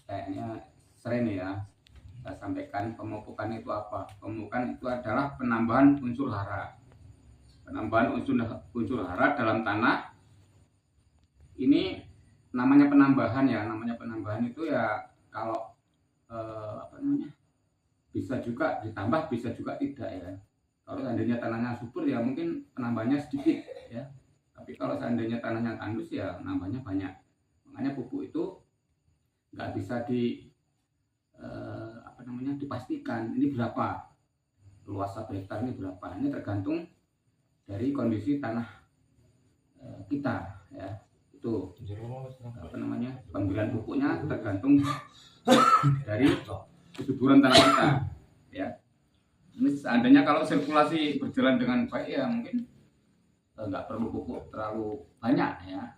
kayaknya sering ya saya sampaikan, pemupukan itu apa? Pemupukan itu adalah penambahan unsur hara. Penambahan unsur hara dalam tanah ini namanya penambahan ya. Namanya penambahan itu ya kalau bisa juga ditambah, bisa juga tidak ya. Kalau seandainya tanahnya subur ya mungkin penambahannya sedikit ya. Tapi kalau seandainya tanahnya tandus ya nambahnya banyak. Makanya pupuk itu nggak bisa dipastikan ini berapa, luas 1 hektar ini berapa. Ini tergantung dari kondisi tanah kita ya. Itu pemberian pupuknya tergantung dari kesuburan tanah kita ya. Ini seandainya kalau sirkulasi berjalan dengan baik ya mungkin nggak perlu pupuk terlalu banyak ya.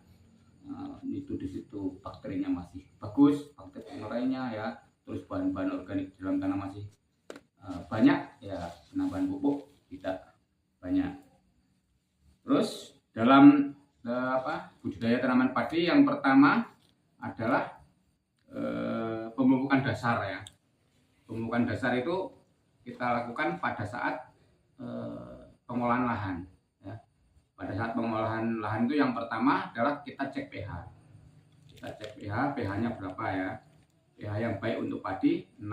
Itu di situ bakterinya masih bagus, bakteri pengurainya ya, terus bahan-bahan organik dalam tanah masih banyak ya, penambahan pupuk tidak banyak. Terus dalam budidaya tanaman padi yang pertama adalah pemupukan dasar ya. Pemupukan dasar itu kita lakukan pada saat pengolahan lahan ya. Pada saat pengolahan lahan itu yang pertama adalah kita cek pH. Kita cek pH-nya berapa ya. pH yang baik untuk padi 6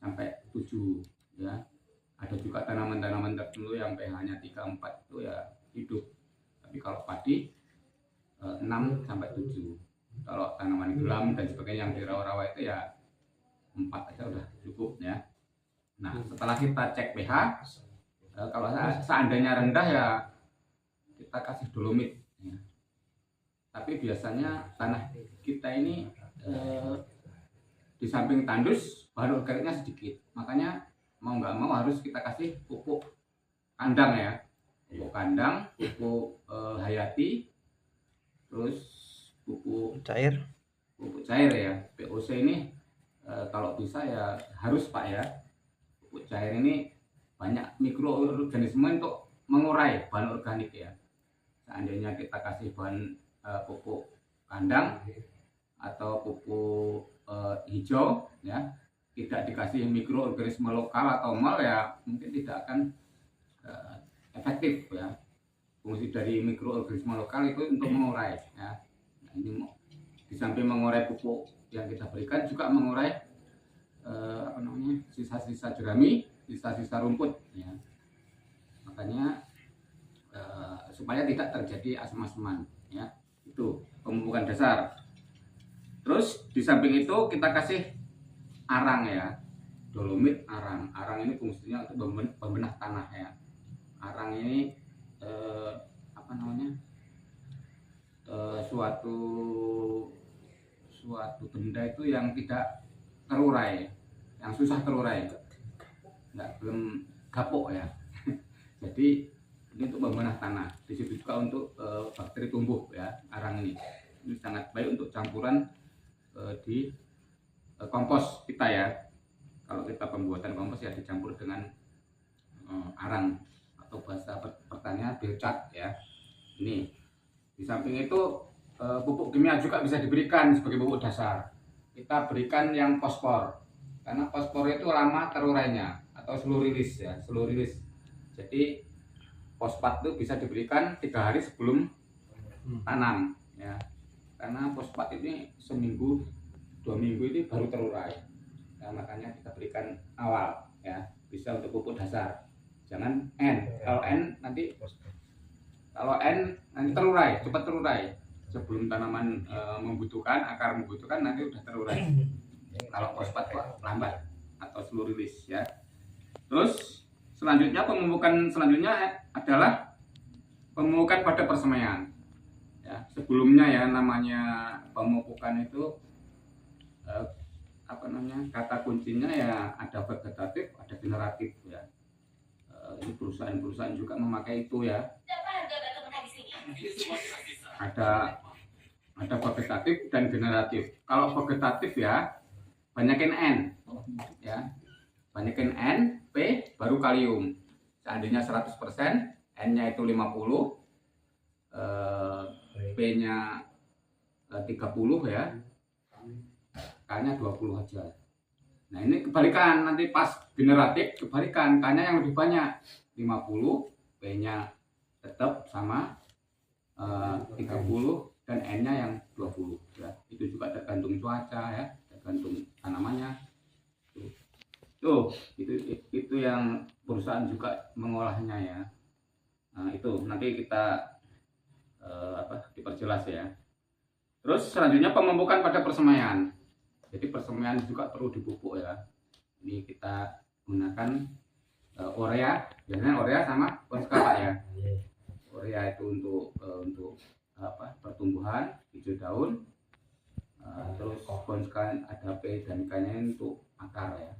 sampai 7 ya. Ada juga tanaman-tanaman tertentu yang pH-nya 3, 4 itu ya hidup. Tapi kalau padi 6 sampai 7. Kalau tanaman gelam dan sebagainya yang di rawa-rawa itu ya 4 aja udah cukup ya. Nah, setelah kita cek pH, kalau seandainya rendah ya kita kasih dolomit ya. Tapi biasanya tanah kita ini di samping tandus bahan organiknya sedikit, makanya mau nggak mau harus kita kasih pupuk kandang ya. Pupuk kandang, pupuk hayati, terus pupuk cair ya. POC ini kalau bisa ya harus Pak ya. Pupuk cair ini banyak mikroorganisme untuk mengurai bahan organik ya. Seandainya kita kasih bahan pupuk kandang atau pupuk hijau ya, tidak dikasih mikroorganisme lokal atau mal ya mungkin tidak akan efektif ya. Fungsi dari mikroorganisme lokal itu untuk mengurai ya. Nah, ini di samping mengurai pupuk yang kita berikan juga mengurai sisa-sisa jerami, sisa-sisa rumput ya. Makanya supaya tidak terjadi asam-asaman ya. Itu pemupukan dasar. Terus di samping itu kita kasih arang ya, dolomit arang. Arang ini fungsinya untuk pembenah tanah ya. Arang ini suatu benda itu yang tidak terurai, yang susah terurai, belum gapok ya. Jadi ini untuk pembenah tanah. Di situ juga untuk bakteri tumbuh ya. Arang ini sangat baik untuk campuran di kompos kita ya. Kalau kita pembuatan kompos ya dicampur dengan arang atau bahasa pertanian biocat ya. Ini di samping itu pupuk kimia juga bisa diberikan sebagai pupuk dasar. Kita berikan yang fosfor karena fosfor itu lama terurainya atau slow release ya, slow release. Jadi fosfat itu bisa diberikan 3 hari sebelum tanam ya. Karena fosfat ini seminggu 2 minggu ini baru terurai. Nah, makanya kita berikan awal ya, bisa untuk pupuk dasar. Jangan N. Kalau N nanti terurai, cepat terurai. Sebelum tanaman membutuhkan, akar membutuhkan nanti udah terurai. Kalau fosfat lambat atau slow release ya. Terus selanjutnya pemupukan adalah pemupukan pada persemaian. Ya, sebelumnya ya namanya pemupukan itu kata kuncinya ya ada vegetatif, ada generatif ya. Ini perusahaan-perusahaan juga memakai itu ya. Ada vegetatif dan generatif. Kalau vegetatif ya banyakin N ya. Banyakin N, P baru kalium. Seandainya 100%, N-nya itu 50, P-nya 30 ya. K-nya 20 aja. Nah ini kebalikan, nanti pas generatif kebalikan, K-nya yang lebih banyak 50, P-nya tetap sama 30 dan N-nya yang 20 ya. Itu juga tergantung cuaca ya, tergantung tanamannya. Tuh, itu yang perusahaan juga mengolahnya ya. Nah, itu nanti kita diperjelas ya. Terus selanjutnya pemupukan pada persemaian. Jadi persemaian juga perlu dipupuk ya. Ini kita gunakan urea, biasanya urea sama Ponska ya. Urea itu untuk pertumbuhan hijau daun. Terus Ponska ada P dan K-nya untuk akar ya.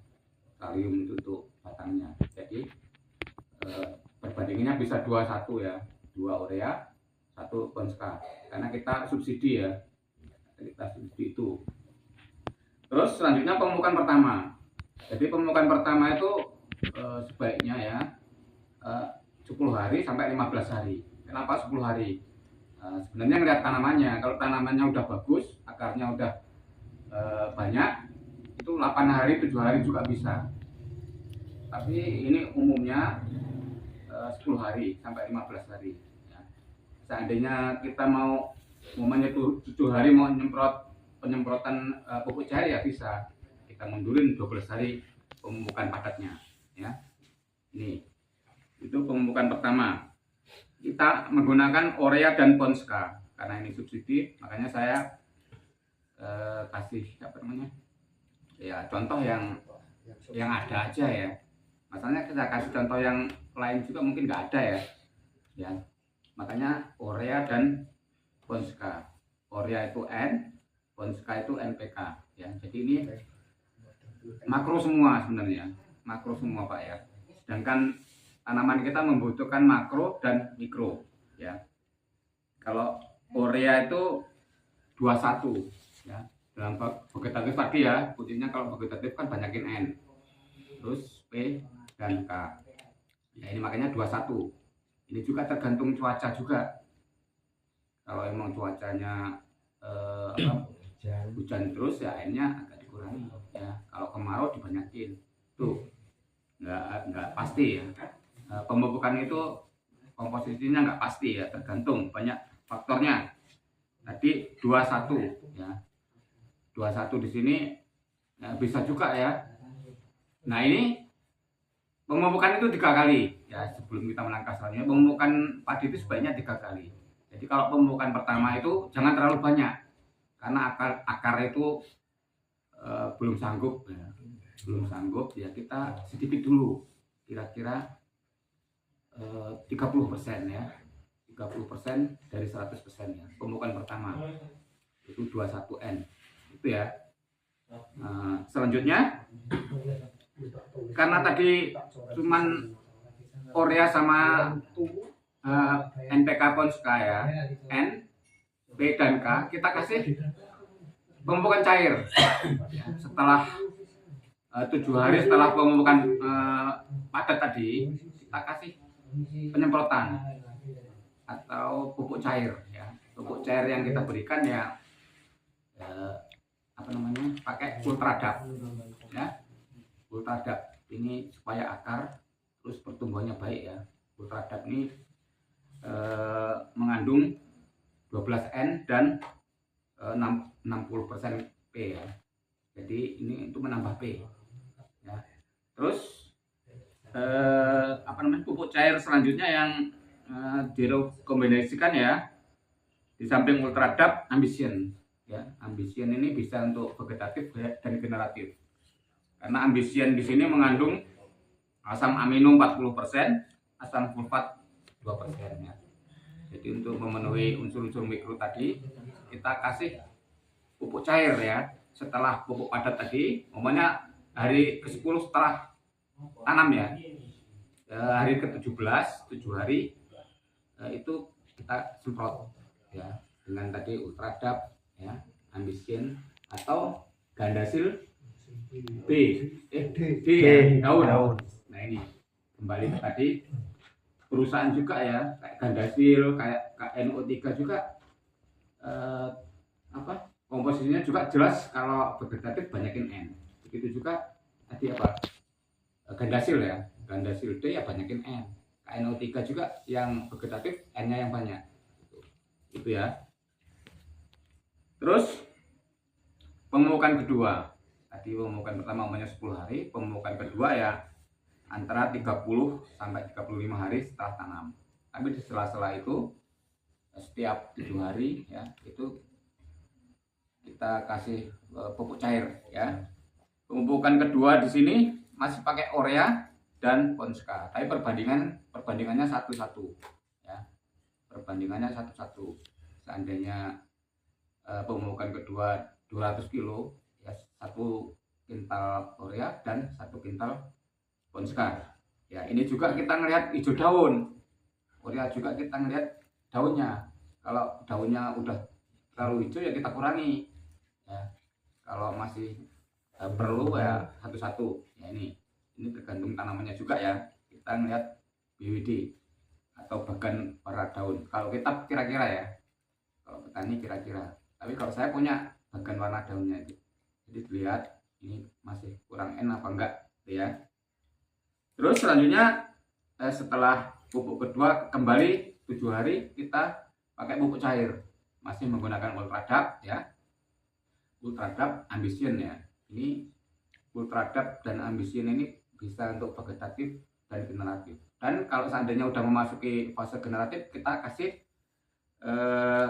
Kalium itu untuk batangnya. Jadi perbandingannya bisa 2-1 ya, 2 urea 1 Ponska, karena kita subsidi ya, kita subsidi itu. Terus selanjutnya pemupukan pertama. Jadi pemupukan pertama itu sebaiknya ya 10 hari sampai 15 hari. Kenapa 10 hari? Sebenarnya ngeliat tanamannya, kalau tanamannya udah bagus, akarnya udah banyak, itu 8 hari 7 hari juga bisa. Tapi ini umumnya 10 hari sampai 15 hari ya. Seandainya kita mau momennya 7 hari mau penyemprotan pupuk cair ya bisa. Kita mundurin 12 hari pemupukan padatnya ya. Ini itu pemupukan pertama. Kita menggunakan urea dan Ponska karena ini subsidi, makanya saya kasih ya contoh yang ada aja ya. Masalahnya kita kasih contoh yang lain juga mungkin nggak ada ya. Makanya urea dan Ponska. Urea itu N, Ponska itu NPK ya. Jadi ini makro semua sebenarnya, makro semua Pak ya. Sedangkan tanaman kita membutuhkan makro dan mikro ya. Kalau urea itu 21 ya. Dalam vegetatif tadi ya, putihnya kalau vegetatif kan banyakin N, terus P dan K ya, ini makanya 21. Ini juga tergantung cuaca juga. Kalau emang cuacanya hujan terus ya N-nya agak dikurangi ya. Kalau kemarau dibanyakin. Tuh nggak pasti ya. Pemupukan itu komposisinya nggak pasti ya, tergantung banyak faktornya. Tadi 21 ya. 21 di sini ya, bisa juga ya. Nah ini pemupukan itu 3 kali ya, sebelum kita melangkah selanjutnya. Pemupukan padi itu sebaiknya 3 kali. Jadi kalau pemupukan pertama itu jangan terlalu banyak karena akar itu belum sanggup ya. Belum sanggup ya, kita sedikit dulu, kira-kira 30% ya, 30% dari 100% ya. Pemupukan pertama itu 21N itu ya. Selanjutnya karena tadi cuman urea sama NPK Ponska ya, N, P dan K, kita kasih pemupukan cair setelah 7 hari setelah pemupukan padat tadi, kita kasih penyemprotan atau pupuk cair ya. Pupuk cair yang kita berikan ya pakai Ultradap ya. Ultradap ini supaya akar terus pertumbuhannya baik ya. Ultradap ini mengandung 12N dan 60% P ya. Jadi ini untuk menambah P ya. Terus pupuk cair selanjutnya yang direkomendasikan ya, di samping Ultradap, Ambisien ya. Ambisien ini bisa untuk vegetatif dan generatif. Karena Ambisien di sini mengandung asam amino 40%, asam sulfat 2% ya. Jadi untuk memenuhi unsur-unsur mikro tadi, kita kasih pupuk cair ya. Setelah pupuk padat tadi, umpamanya hari ke-10 setelah tanam ya. Hari ke-17, 7 hari itu kita semprot ya dengan tadi Ultradap ya, Ambisien atau Gandasil D ya, daun. Nah ini kembali ke tadi perusahaan juga ya, kayak Gandasil, kayak KNO3 juga komposisinya juga jelas kalau vegetatif banyakin N. Begitu juga tadi apa? Gandasil ya. Gandasil D ya banyakin N. KNO3 juga yang vegetatif N-nya yang banyak. Itu ya. Terus pemupukan kedua. Tadi pemupukan pertama umumnya 10 hari, pemupukan kedua ya antara 30 sampai 35 hari setelah tanam. Tapi di sela-sela itu setiap 7 hari ya itu kita kasih pupuk cair ya. Pemupukan kedua di sini masih pakai urea dan Ponska, tapi perbandingannya 1:1 ya. Perbandingannya 1:1. Seandainya pemupukan kedua 200 kilo ya, 1 kintal urea dan 1 kintal Ponska. Ya, ini juga kita ngelihat hijau daun. Urea juga kita ngelihat daunnya. Kalau daunnya udah terlalu hijau ya kita kurangi. Ya. Kalau masih perlu ya 1:1. Ya ini tergantung tanamannya juga ya. Kita ngelihat BWD atau bagan warna daun. Kalau kita kira-kira ya. Kalau petani kira-kira. Tapi kalau saya punya bagan warna daunnya itu. Jadi dilihat ini masih kurang N apa enggak ya. Terus selanjutnya setelah pupuk kedua kembali 7 hari kita pakai pupuk cair. Masih menggunakan Ultradap ya. Ultradap Ambition ya. Ini Ultradap dan Ambition ini bisa untuk vegetatif dan generatif. Dan kalau seandainya udah memasuki fase generatif kita kasih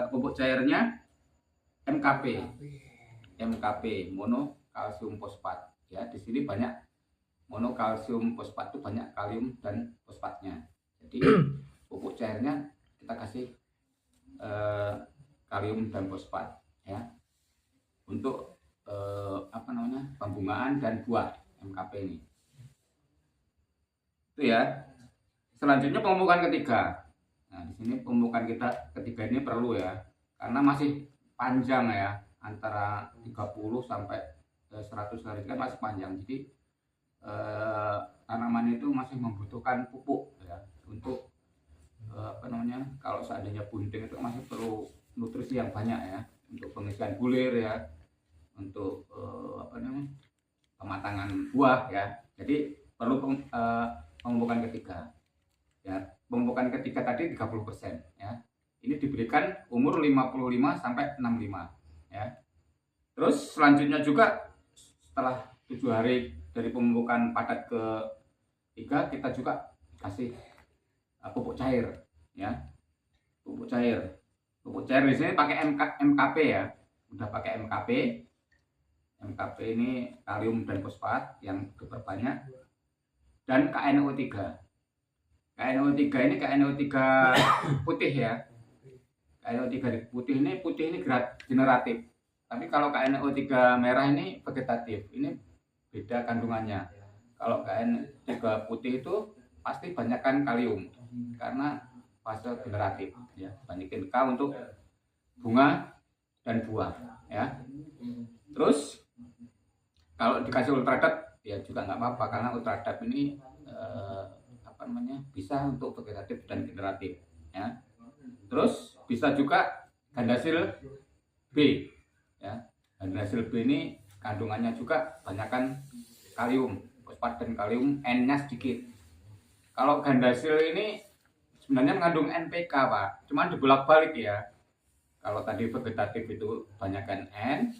pupuk cairnya MKP mono kalsium fosfat ya. Di sini banyak mono kalsium fosfat itu banyak kalium dan fosfatnya. Jadi pupuk cairnya kita kasih kalium dan fosfat ya untuk pembungaan dan buah MKP ini. Itu ya. Selanjutnya pemupukan ketiga. Nah, di sini pemupukan ketiga ini perlu ya, karena masih panjang ya, antara 30 sampai 100 hari kan masih panjang. Jadi tanaman itu masih membutuhkan pupuk ya untuk kalau seandainya bunting itu masih perlu nutrisi yang banyak ya, untuk pengisian bulir ya, untuk pematangan buah ya. Jadi perlu pemupukan ketiga ya. Pemupukan ketiga tadi 30% ya. Ini diberikan umur 55 sampai 65 ya. Terus selanjutnya juga setelah 7 hari dari pemupukan padat ke 3 kita juga kasih pupuk cair ya. Pupuk cair di sini pakai MKP ya. Udah pakai MKP ini kalium dan fosfat yang diperbanyak, dan KNO3 ini KNO3 putih ya. KNO3 putih ini generatif. Tapi kalau KNO3 merah ini vegetatif. Ini beda kandungannya. Kalau KNO3 putih itu pasti banyakkan kalium karena fase generatif ya. Banyakin K untuk bunga dan buah ya. Terus kalau dikasih Ultradap ya juga nggak apa-apa, karena Ultradap ini bisa untuk vegetatif dan generatif ya. Terus bisa juga Gandasil B ya. Gandasil B ini kandungannya juga banyakkan kalium, fosfat dan kalium, N-nya sedikit. Kalau Gandasil ini sebenarnya mengandung NPK Pak, cuman dibolak-balik ya. Kalau tadi vegetatif itu banyakkan N,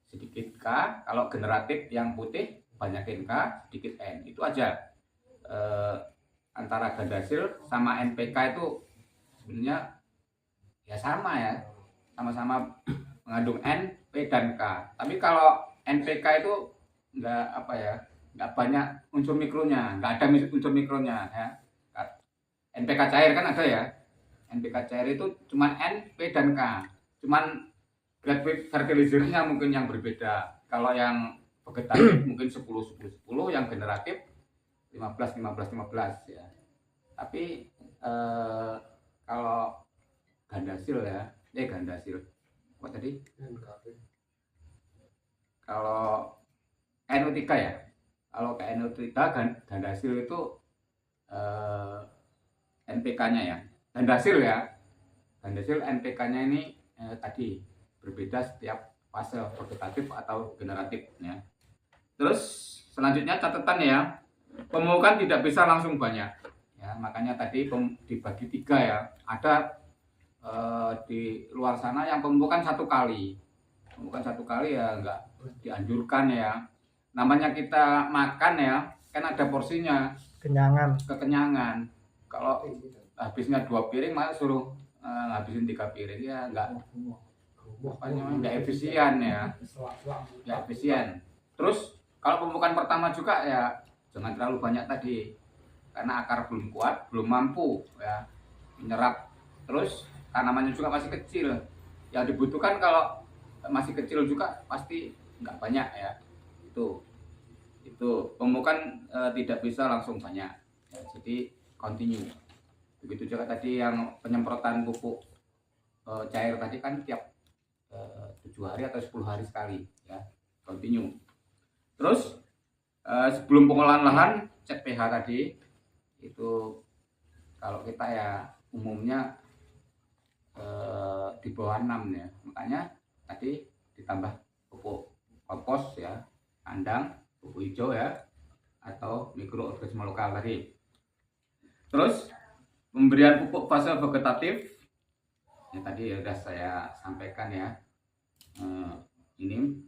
sedikit K. Kalau generatif yang putih banyakin K, sedikit N. Itu aja. Antara Gandasil sama NPK itu sebenarnya ya sama ya, sama-sama mengandung N, P dan K. Tapi kalau NPK itu nggak banyak unsur mikronya, nggak ada unsur mikronya ya. NPK cair kan ada ya. NPK cair itu cuma N, P dan K. Cuman grade fertilizernya mungkin yang berbeda. Kalau yang vegetatif mungkin 10 10 10, yang generatif 15 15 15 ya. Tapi kalau Gandasil ya, Gandasil apa tadi? Kalau KNO3 ya. Kalau KNO3 Gandasil itu NPK-nya ya. Gandasil NPK-nya ini tadi berbeda setiap fase vegetatif atau generatif ya. Terus selanjutnya catatan ya, pemupukan tidak bisa langsung banyak ya, makanya tadi dibagi 3 ya. Ada di luar sana yang pemupukan 1 kali, ya nggak dianjurkan ya. Namanya kita makan ya, kan ada porsinya, kekenyangan. Kalau habisnya 2 piring malah suruh ngabisin 3 piring ya nggak efisien ya, nggak efisien. Terus kalau pemupukan pertama juga ya jangan terlalu banyak tadi, karena akar belum kuat, belum mampu ya menyerap. Terus tanamannya juga masih kecil, yang dibutuhkan kalau masih kecil juga pasti nggak banyak ya. Itu pemupukan tidak bisa langsung banyak ya, jadi continue. Begitu juga tadi yang penyemprotan pupuk cair tadi kan tiap 7 hari atau 10 hari sekali ya, continue. Terus sebelum pengolahan lahan cek pH tadi itu, kalau kita ya umumnya di bawah 6 ya, makanya tadi ditambah pupuk kompos ya, kandang, pupuk hijau ya, atau mikroorganisme lokal tadi. Terus pemberian pupuk fase vegetatif yang tadi sudah saya sampaikan ya, ini.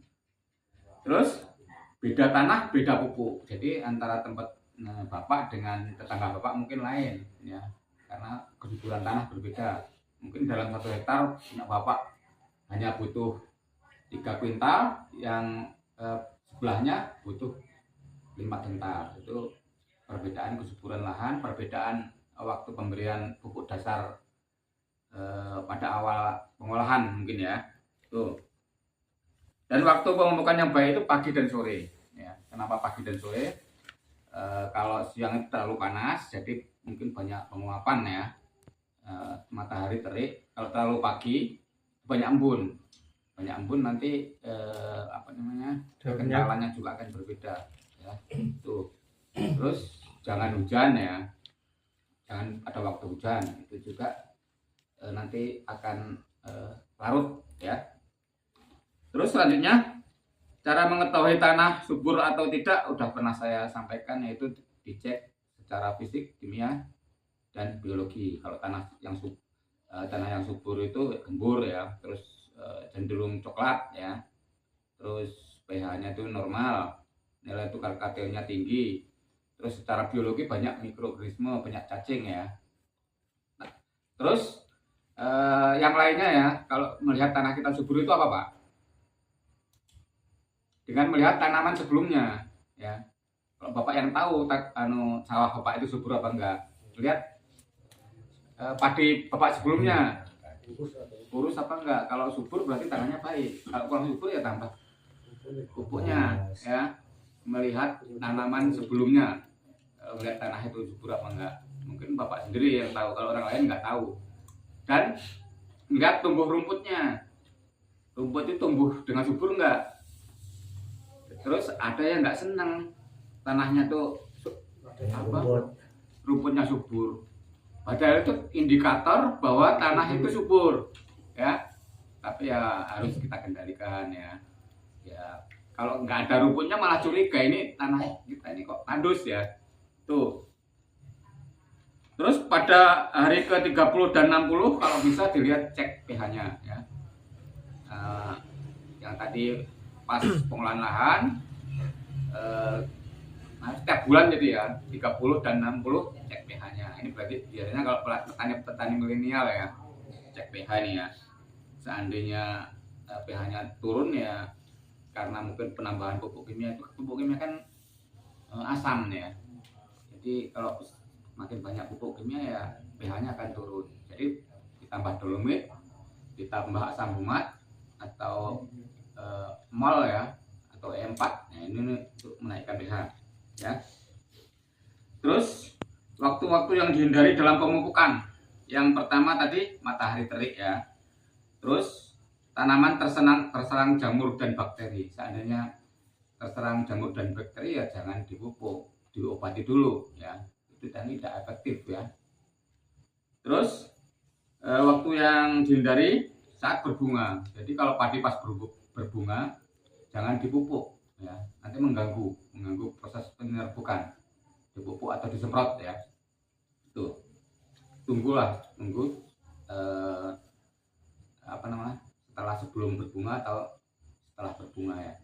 Terus beda tanah beda pupuk, jadi antara tempat bapak dengan tetangga bapak mungkin lain ya, karena kesuburan tanah berbeda. Mungkin dalam 1 hektar punya bapak hanya butuh 3 kuintal, yang sebelahnya butuh 5 kental. Itu perbedaan kesuburan lahan, perbedaan waktu pemberian pupuk dasar pada awal pengolahan mungkin ya. Tuh. Dan waktu pemupukan yang baik itu pagi dan sore ya. Kenapa pagi dan sore? Kalau siang terlalu panas, jadi mungkin banyak penguapan ya, matahari terik. Kalau terlalu pagi banyak embun, nanti kekentalannya juga akan berbeda ya. Tuh. Terus jangan hujan ya, jangan pada waktu hujan, itu juga nanti akan larut ya. Terus selanjutnya, cara mengetahui tanah subur atau tidak udah pernah saya sampaikan, yaitu dicek secara fisik, kimia, dan biologi. Kalau tanah yang subur itu gembur ya, terus cenderung coklat ya, terus pH-nya itu normal, nilai tukar katiolnya tinggi, terus secara biologi banyak mikroorganisme, banyak cacing ya. Nah, terus yang lainnya ya, kalau melihat tanah kita subur itu apa Pak? Dengan melihat tanaman sebelumnya ya. Kalau bapak yang tahu sawah bapak itu subur apa enggak, lihat padi bapak sebelumnya kurus apa enggak. Kalau subur berarti tanahnya baik, kalau kurang subur ya tambah pupuknya ya. Melihat tanaman sebelumnya, kalau melihat tanah itu subur apa enggak, mungkin bapak sendiri yang tahu, kalau orang lain enggak tahu. Dan lihat tumbuh rumputnya, rumput itu tumbuh dengan subur enggak. Terus ada yang nggak senang tanahnya tuh rumputnya subur, padahal itu indikator bahwa tanah itu subur ya. Tapi ya harus kita kendalikan ya. Kalau nggak ada rumputnya malah curiga, ini tanah kita ini kok tandus ya. Tuh. Terus pada hari ke-30 dan 60 kalau bisa dilihat cek pH-nya ya. Yang tadi pas pengolahan lahan setiap bulan jadi ya 30 dan 60 cek pH-nya. Ini berarti biasanya kalau petani milenial ya cek pH ini ya. Seandainya pH-nya turun ya karena mungkin penambahan pupuk kimia kan asam ya. Jadi kalau makin banyak pupuk kimia ya pH-nya akan turun. Jadi ditambah dolomit, ditambah asam humat atau mol ya, atau E4. Nah, ini untuk menaikkan pH ya. Terus waktu-waktu yang dihindari dalam pemupukan, yang pertama tadi matahari terik ya. Terus tanaman terserang jamur dan bakteri. Seandainya terserang jamur dan bakteri ya jangan dipupuk, diobati dulu ya. Itu dan tidak efektif ya. Terus waktu yang dihindari saat berbunga. Jadi kalau padi pas berbunga jangan dipupuk ya, nanti mengganggu proses penyerbukan, dipupuk atau disemprot ya. Tuh, tunggu setelah sebelum berbunga atau setelah berbunga ya.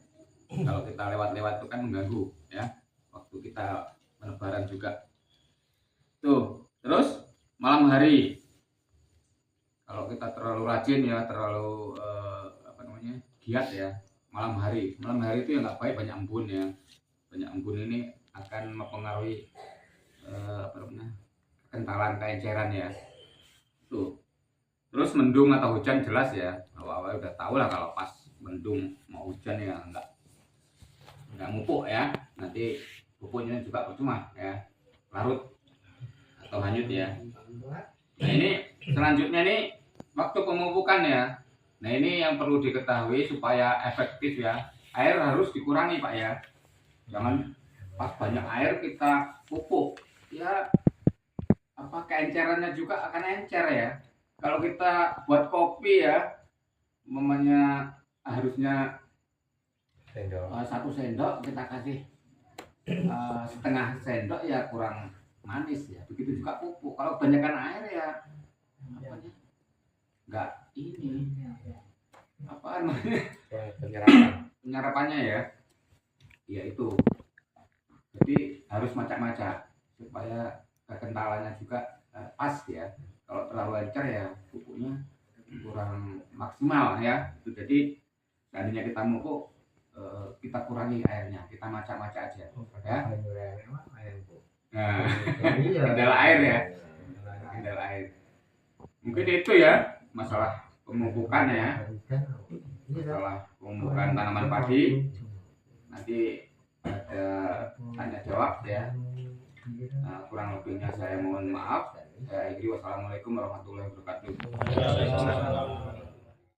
Kalau kita lewat-lewat itu kan mengganggu ya, waktu kita penebaran juga. Tuh, terus malam hari kalau kita terlalu rajin ya, terlalu giat ya, malam hari itu ya nggak baik, banyak embun ya. Banyak embun ini akan mempengaruhi kekentalan kaenceran ya. Tuh, terus mendung atau hujan jelas ya, awal-awal udah tahu lah kalau pas mendung mau hujan ya nggak mupuk ya, nanti pupuknya juga percuma ya, larut atau hanyut ya. Nah ini selanjutnya nih waktu pemupukan ya. Nah ini yang perlu diketahui supaya efektif ya, air harus dikurangi Pak ya, jangan pas banyak air kita pupuk ya, keencerannya juga akan encer ya. Kalau kita buat kopi ya, mamanya harusnya 1 sendok, kita kasih setengah sendok ya kurang manis ya. Begitu juga pupuk, kalau kebanyakan air ya nggak ini penyerapannya ya. Ya itu, jadi harus macam-macam supaya kekentalannya juga pas ya. Kalau terlalu encer ya pupuknya kurang maksimal ya. Itu jadi seandainya kita mupuk, kita kurangi airnya, kita macam-macam aja ya. Nah, kendala air ya, kendala air. Mungkin itu ya masalah pemupukan ya, masalah pemupukan tanaman padi. Nanti ada tanya jawab ya. Kurang lebihnya saya mohon maaf. Wassalamualaikum warahmatullahi wabarakatuh.